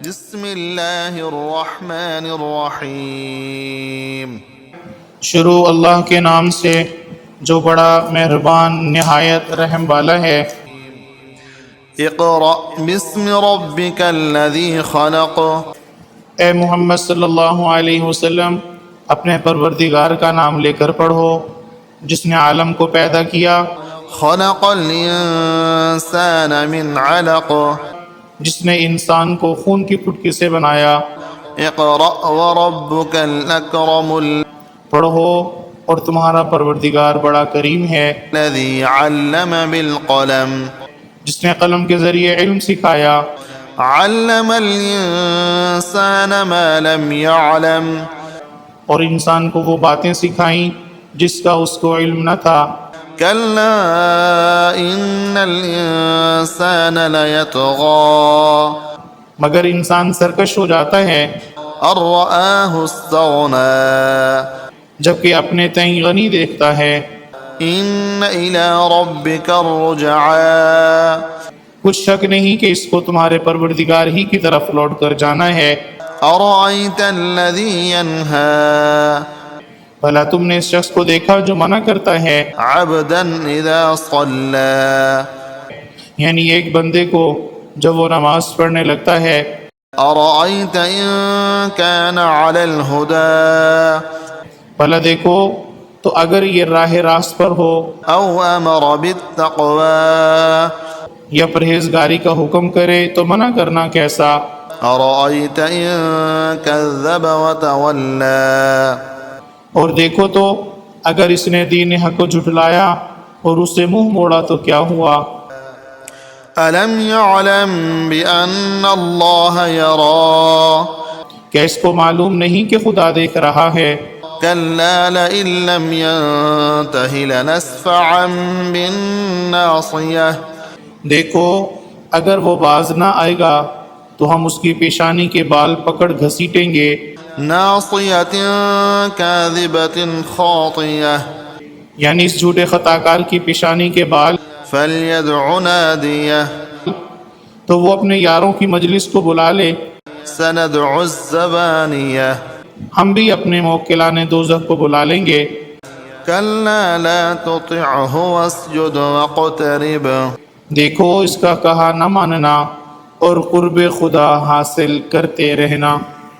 بسم اللہ الرحمن الرحیم شروع اللہ کے نام سے جو بڑا مہربان نہایت رحم والا ہے۔ اقرأ بسم ربک الذی خلق، اے محمد صلی اللہ علیہ وسلم اپنے پروردگار کا نام لے کر پڑھو جس نے عالم کو پیدا کیا، خلق الانسان من علق، جس نے انسان کو خون کی پھٹکی سے بنایا۔ اقرأ وربک الاکرم پڑھو اور تمہارا پروردگار بڑا کریم ہے، الذی علم بالقلم، جس نے قلم کے ذریعے علم سکھایا۔ علم الانسان ما لم يعلم، اور انسان کو وہ باتیں سکھائیں جس کا اس کو علم نہ تھا۔ کلا ان الانسان لیطغی، مگر انسان سرکش ہو جاتا ہے ان رآہ استغنی، جبکہ اپنے تئیں غنی دیکھتا ہے۔ ان الی ربک الرجعی، کچھ شک نہیں کہ اس کو تمہارے پروردگار ہی کی طرف لوٹ کر جانا ہے۔ ارأیت الذی ینہی، بھلا تم نے اس شخص کو دیکھا جو منع کرتا ہے، عبدا اذا صلی، یعنی ایک بندے کو جب وہ نماز پڑھنے لگتا ہے۔ ارأیت ان کان علی الہدی، بھلا دیکھو تو اگر یہ راہ راست پر ہو او امر بالتقوی، یا پرہیزگاری کا حکم کرے تو منع کرنا کیسا؟ ارأیت ان کذب وتولی، اور دیکھو تو اگر اس نے دین حق کو جھٹلایا اور اس سے منہ موڑا تو کیا ہوا؟ الم یعلم بان اللہ یری، کیا اس کو معلوم نہیں کہ خدا دیکھ رہا ہے؟ کلا لئن لم ینتہ لنسفعا بالناصیہ، دیکھو اگر وہ باز نہ آئے گا تو ہم اس کی پیشانی کے بال پکڑ گھسیٹیں گے۔ ناصیۃ کاذبۃ خاطیہ، یعنی اس جھوٹے خطا کار کی پیشانی کے بال۔ فلیدع نادیہ، تو وہ اپنے یاروں کی مجلس کو بلا لے۔ سندع الزبانیہ، ہم بھی اپنے موکلان دوزخ کو بلا لیں گے۔ کلا لا تطعہ واسجد واقترب، دیکھو اس کا کہا نہ ماننا اور قرب خدا حاصل کرتے رہنا۔